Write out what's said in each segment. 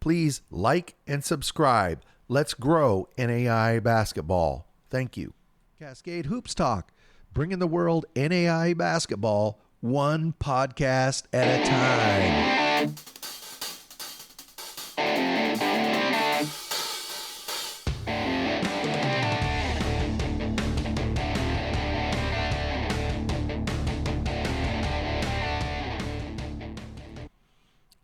Please like and subscribe. Let's grow NAIA basketball. Thank you. Cascade Hoops Talk, bringing the world NAIA basketball one podcast at a time.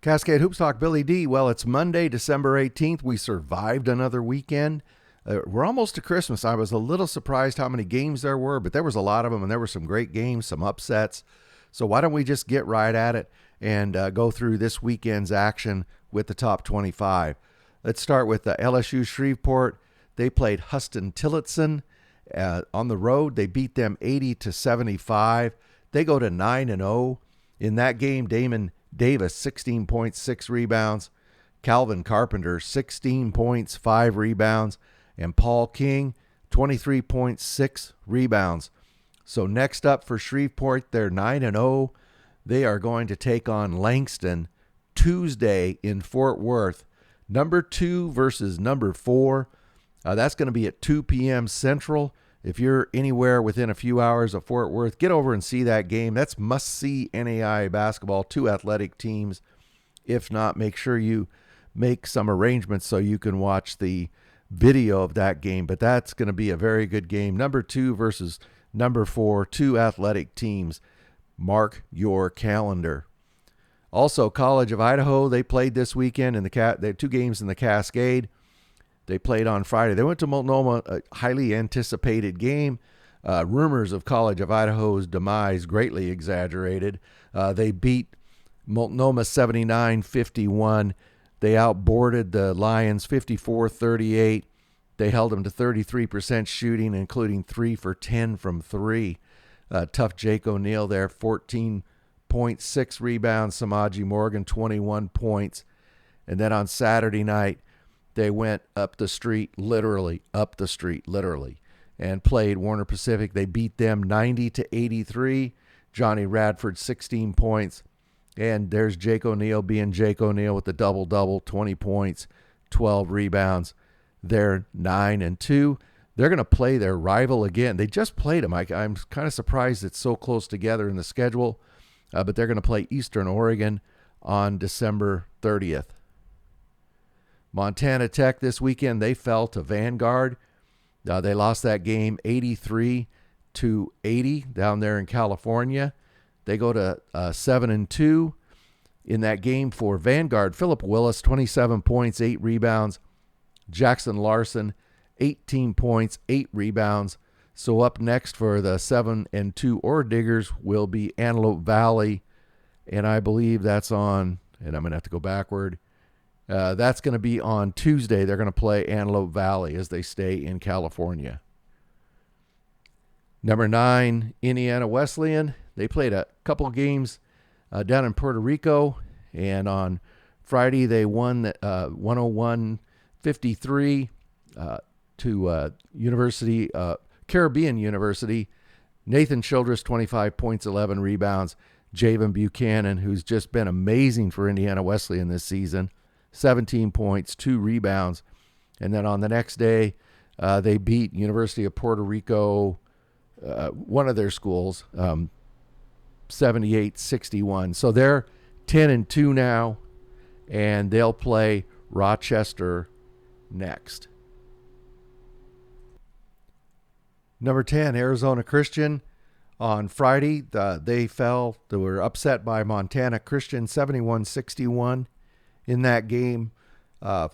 Cascade Hoops Talk, Billy D. Well, it's Monday, December 18th. We survived another weekend. We're almost to Christmas. I was a little surprised how many games there were, but there was a lot of them, and there were some great games, some upsets. So why don't we just get right at it and go through this weekend's action with the top 25. Let's start with LSU Shreveport. They played Huston Tillotson on the road. They beat them 80-75. They go to 9-0. In that game, Damon Davis, 16 points, 6 rebounds. Calvin Carpenter, 16 points, 5 rebounds. And Paul King, 23 points, 6 rebounds. So next up for Shreveport, they're 9-0. They are going to take on Langston Tuesday in Fort Worth. Number 2 versus number 4. That's going to be at 2 p.m. Central. If you're anywhere within a few hours of Fort Worth, get over and see that game. That's must-see NAIA basketball, 2 athletic teams. If not, make sure you make some arrangements so you can watch the video of that game. But that's going to be a very good game. Number 2 versus number 4, 2 athletic teams. Mark your calendar. Also, College of Idaho, they played this weekend. They had 2 games in the Cascade. They played on Friday. They went to Multnomah, a highly anticipated game. Rumors of College of Idaho's demise greatly exaggerated. They beat Multnomah 79-51. They outboarded the Lions 54-38. They held them to 33% shooting, including 3 for 10 from 3. Tough Jake O'Neal there, 14.6 rebounds. Samaji Morgan, 21 points. And then on Saturday night, they went up the street, literally, and played Warner Pacific. They beat them 90-83. Johnny Radford, 16 points. And there's Jake O'Neal being Jake O'Neal with the double-double, 20 points, 12 rebounds. They're 9-2. They're going to play their rival again. They just played them. I'm kind of surprised it's so close together in the schedule. But they're going to play Eastern Oregon on December 30th. Montana Tech this weekend, they fell to Vanguard. They lost that game 83-80 down there in California. They go to 7-2 in that game for Vanguard. Philip Willis, 27 points, 8 rebounds. Jackson Larson, 18 points, 8 rebounds. So up next for the 7-2 Ore Diggers will be Antelope Valley, and I believe that's on, and I'm going to have to go backward. That's going to be on Tuesday. They're going to play Antelope Valley as they stay in California. Number 9, Indiana Wesleyan. They played a couple games down in Puerto Rico, and on Friday they won 101-53 to Caribbean University. Nathan Childress, 25 points, 11 rebounds. Javen Buchanan, who's just been amazing for Indiana Wesleyan this season, 17 points, 2 rebounds. And then on the next day, they beat University of Puerto Rico, one of their schools, 78-61. So they're 10-2 now, and they'll play Rochester next. Number 10, Arizona Christian. On Friday, they were upset by Montana Christian, 71-61 in that game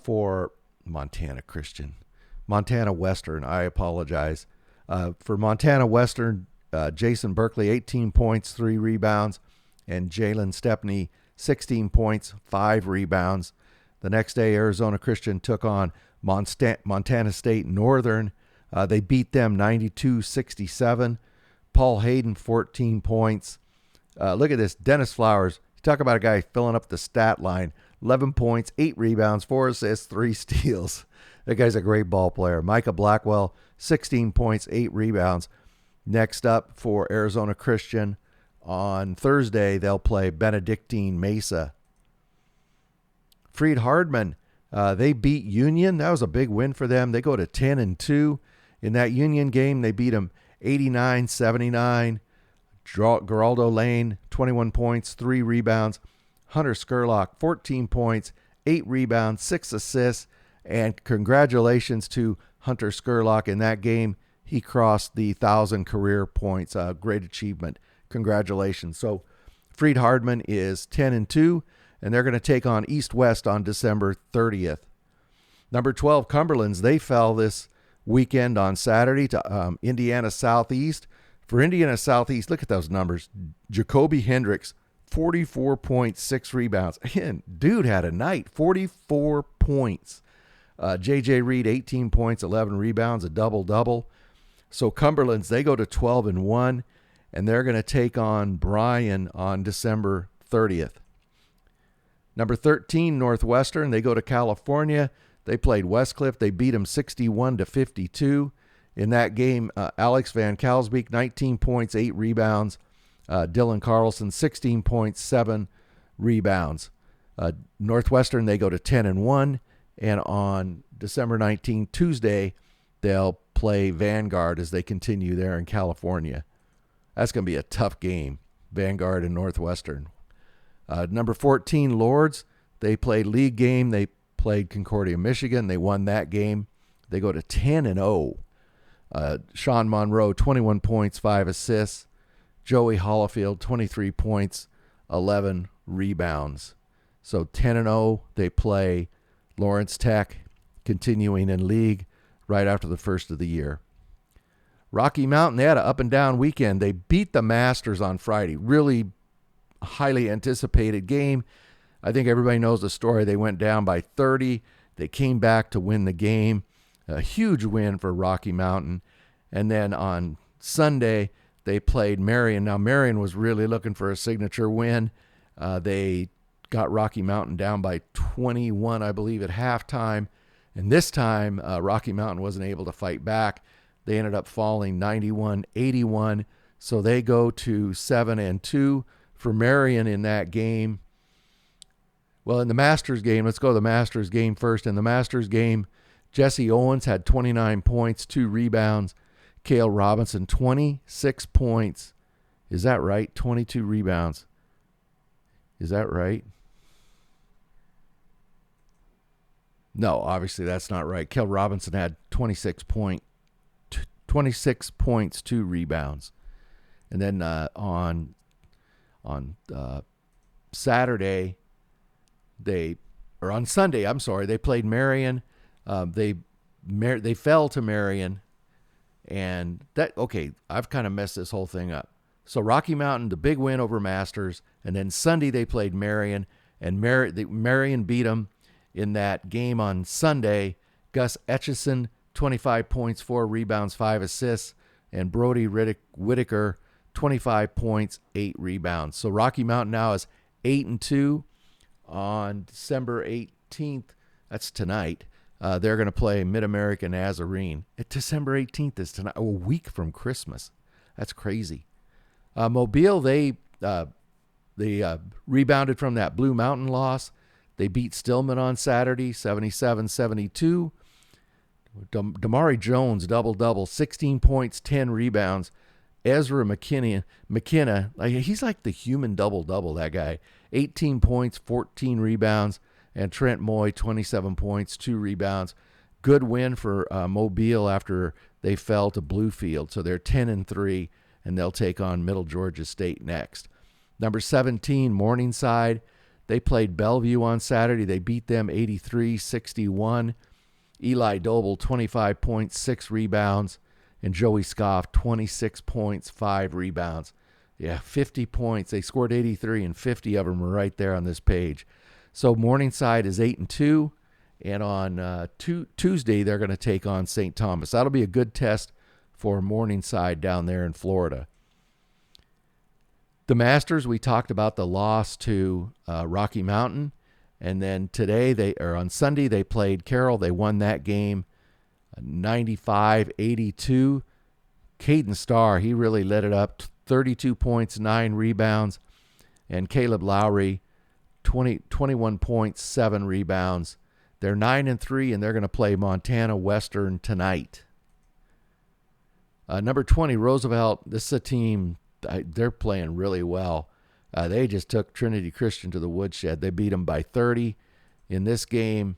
for Montana Western. I apologize. For Montana Western, Jason Berkeley, 18 points, 3 rebounds, and Jalen Stepney, 16 points, 5 rebounds. The next day, Arizona Christian took on Montana State Northern. They beat them 92-67. Paul Hayden, 14 points. Look at this. Dennis Flowers. You talk about a guy filling up the stat line. 11 points, 8 rebounds, 4 assists, 3 steals. That guy's a great ball player. Micah Blackwell, 16 points, 8 rebounds. Next up for Arizona Christian, on Thursday, they'll play Benedictine Mesa. Freed Hardman, They beat Union. That was a big win for them. They go to 10-2. In that Union game, they beat them 89-79. Geraldo Lane, 21 points, 3 rebounds. Hunter Skurlock, 14 points, 8 rebounds, 6 assists. And congratulations to Hunter Skurlock in that game. He crossed the 1,000 career points. Great achievement. Congratulations. So Freed Hardman is 10-2, and they're going to take on East West on December 30th. Number 12, Cumberlands, they fell this weekend on Saturday to Indiana Southeast. For Indiana Southeast, look at those numbers. Jacoby Hendricks, 44.6 rebounds. Again, dude had a night, 44 points. J.J. Reed, 18 points, 11 rebounds, a double-double. So Cumberlands, they go to 12-1, and they're going to take on Bryan on December 30th. Number 13, Northwestern, they go to California. They played Westcliff. They beat them 61-52. In that game, Alex Van Kalsbeek, 19 points, 8 rebounds. Dylan Carlson, 16 points, 7 rebounds. Northwestern, they go to 10-1. And on December 19th, Tuesday, they'll play Vanguard as they continue there in California. That's going to be a tough game, Vanguard and Northwestern. Number 14, Lords, they played league game. They played Concordia, Michigan. They won that game. They go to 10-0. Sean Monroe, 21 points, 5 assists. Joey Hollifield, 23 points, 11 rebounds. So 10-0, they play Lawrence Tech, continuing in league right after the first of the year. Rocky Mountain, they had an up-and-down weekend. They beat the Masters on Friday. Really highly anticipated game. I think everybody knows the story. They went down by 30. They came back to win the game. A huge win for Rocky Mountain. And then on Sunday, they played Marion. Now, Marion was really looking for a signature win. They got Rocky Mountain down by 21, I believe, at halftime. And this time, Rocky Mountain wasn't able to fight back. They ended up falling 91-81. So they go to 7-2 for Marion in that game. Well, in the Masters game, let's go to the Masters game first. In the Masters game, Jesse Owens had 29 points, 2 rebounds. Cale Robinson, 26 points. Is that right? 22 rebounds. Is that right? No, obviously that's not right. Cale Robinson had 26 points, 2 rebounds. And then on Saturday, on Sunday, they played Marion. They fell to Marion, and I've kind of messed this whole thing up. So Rocky Mountain, the big win over Masters, and then Sunday they played Marion, and Marion beat them in that game on Sunday. Gus Etchison, 25 points, 4 rebounds, 5 assists, and Brody Whitaker, 25 points, 8 rebounds. So Rocky Mountain now is 8-2. On December 18th, that's tonight, they're going to play Mid-America Nazarene. December 18th is tonight, a week from Christmas. That's crazy. Mobile, they rebounded from that Blue Mountain loss. They beat Stillman on Saturday, 77-72. Damari Jones, double-double, 16 points, 10 rebounds. Ezra McKenna, he's like the human double-double, that guy. 18 points, 14 rebounds. And Trent Moy, 27 points, 2 rebounds. Good win for Mobile after they fell to Bluefield. So they're 10-3, and they'll take on Middle Georgia State next. Number 17, Morningside. They played Bellevue on Saturday. They beat them 83-61. Eli Doble, 25 points, 6 rebounds. And Joey Scoff, 26 points, 5 rebounds. Yeah, 50 points. They scored 83, and 50 of them are right there on this page. So Morningside is 8-2, and on Tuesday they're going to take on St. Thomas. That'll be a good test for Morningside down there in Florida. The Masters, we talked about the loss to Rocky Mountain, and then on Sunday they played Carroll. They won that game 95-82. Caden Starr, he really lit it up. 32 points, 9 rebounds. And Caleb Lowry, 21 points, 7 rebounds. They're 9-3, and they're going to play Montana Western tonight. Number 20, Roosevelt. This is a team, they're playing really well. They just took Trinity Christian to the woodshed. They beat them by 30 in this game.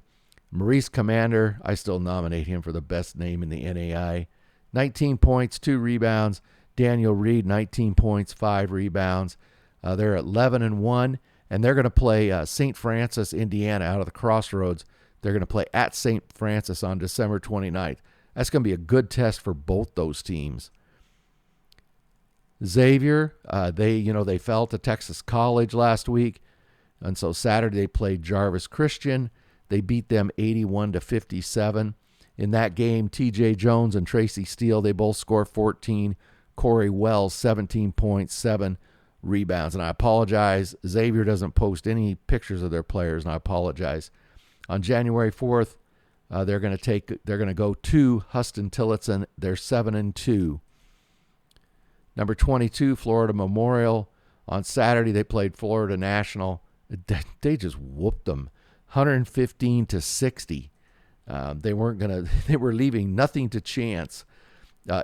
Maurice Commander, I still nominate him for the best name in the NAIA. 19 points, 2 rebounds. Daniel Reed, 19 points, 5 rebounds. They're at 11-1, and they're going to play St. Francis, Indiana, out of the Crossroads. They're going to play at St. Francis on December 29th. That's going to be a good test for both those teams. Xavier, they fell to Texas College last week, and so Saturday they played Jarvis Christian. They beat them 81-57. In that game, T.J. Jones and Tracy Steele, they both scored 14. Corey Wells, 17 points, 7 rebounds. And I apologize, Xavier doesn't post any pictures of their players, and I apologize. On January 4th, they're going to go to Huston Tillotson. They're 7-2. Number 22, Florida Memorial. On Saturday, they played Florida National. They just whooped them, 115-60. They were leaving nothing to chance.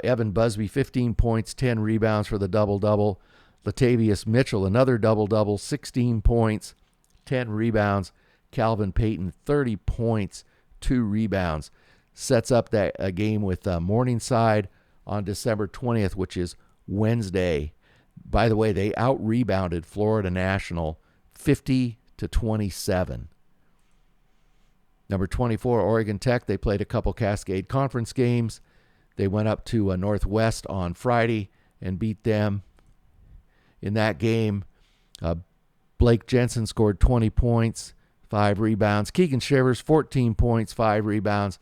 Evan Busby, 15 points, 10 rebounds for the double-double. Latavius Mitchell, another double-double, 16 points, 10 rebounds. Calvin Payton, 30 points, 2 rebounds. Sets up a game with Morningside on December 20th, which is Wednesday. By the way, they out-rebounded Florida National 50-27. Number 24, Oregon Tech. They played a couple Cascade Conference games. They went up to Northwest on Friday and beat them. In that game, Blake Jensen scored 20 points, 5 rebounds. Keegan Shivers, 14 points, 5 rebounds.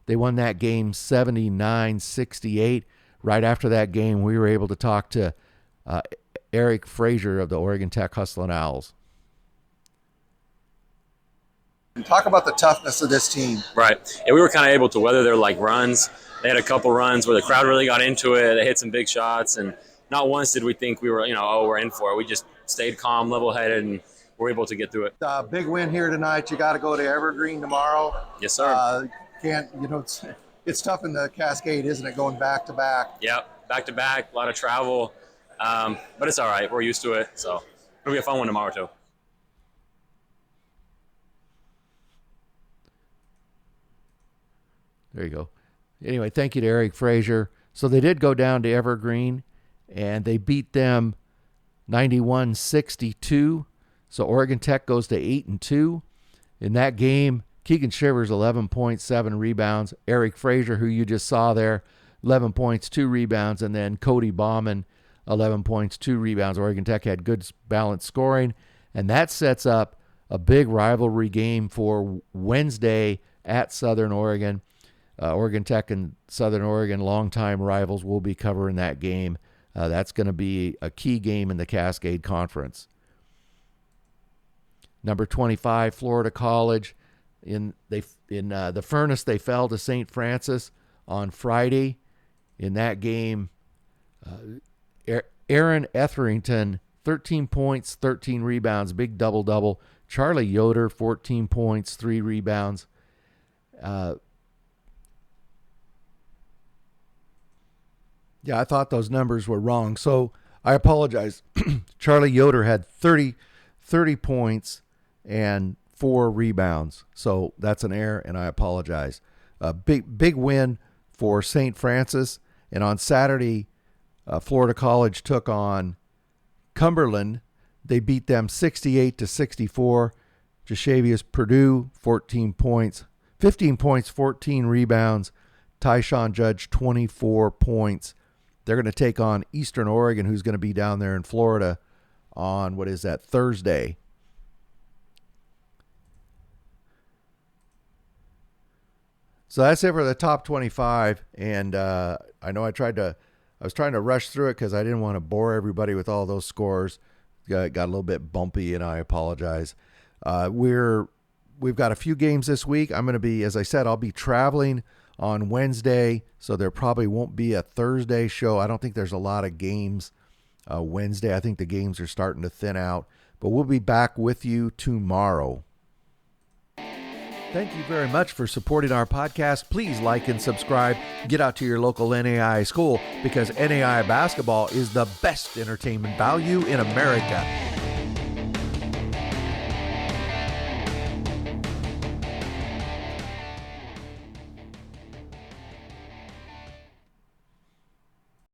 They won that game 79-68. Right after that game, we were able to talk to Eric Frazier of the Oregon Tech Hustlin' Owls. And talk about the toughness of this team. Right. And we were kind of able to weather their runs. They had a couple runs where the crowd really got into it. They hit some big shots, and not once did we think we were, we're in for it. We just stayed calm, level-headed, and were able to get through it. Big win here tonight. You got to go to Evergreen tomorrow. Yes, sir. It's tough in the Cascade, isn't it, going back to back? Yep, back to back, a lot of travel, but it's all right. We're used to it, so it'll be a fun one tomorrow too. There you go. Anyway, thank you to Eric Frazier. So they did go down to Evergreen, and they beat them 91-62. So Oregon Tech goes to 8-2. In that game, Keegan Shivers, 11 points, 7 rebounds. Eric Frazier, who you just saw there, 11 points, 2 rebounds. And then Cody Bauman, 11 points, 2 rebounds. Oregon Tech had good balanced scoring. And that sets up a big rivalry game for Wednesday at Southern Oregon. Oregon Tech and Southern Oregon, longtime rivals, will be covering that game. That's going to be a key game in the Cascade Conference. Number 25, Florida College. In the Furnace, they fell to St. Francis on Friday. In that game, Aaron Etherington, 13 points, 13 rebounds, big double-double. Charlie Yoder, 14 points, 3 rebounds. Yeah, I thought those numbers were wrong, so I apologize. Charlie Yoder had 30 points and 4 rebounds, so that's an error, and I apologize. Big win for St. Francis, and on Saturday, Florida College took on Cumberland. They beat them 68-64. Jashavius Purdue, 15 points, 14 rebounds. Tyshawn Judge, 24 points. They're going to take on Eastern Oregon, who's going to be down there in Florida on, Thursday. So that's it for the top 25. And I know I was trying to rush through it because I didn't want to bore everybody with all those scores. Got a little bit bumpy, and I apologize. We've got a few games this week. I'm going to be, as I said, I'll be traveling on Wednesday, so there probably won't be a Thursday show. I don't think there's a lot of games Wednesday. I think the games are starting to thin out, but we'll be back with you tomorrow. Thank you very much for supporting our podcast. Please like and subscribe. Get out to your local NAIA school because NAIA basketball is the best entertainment value in America.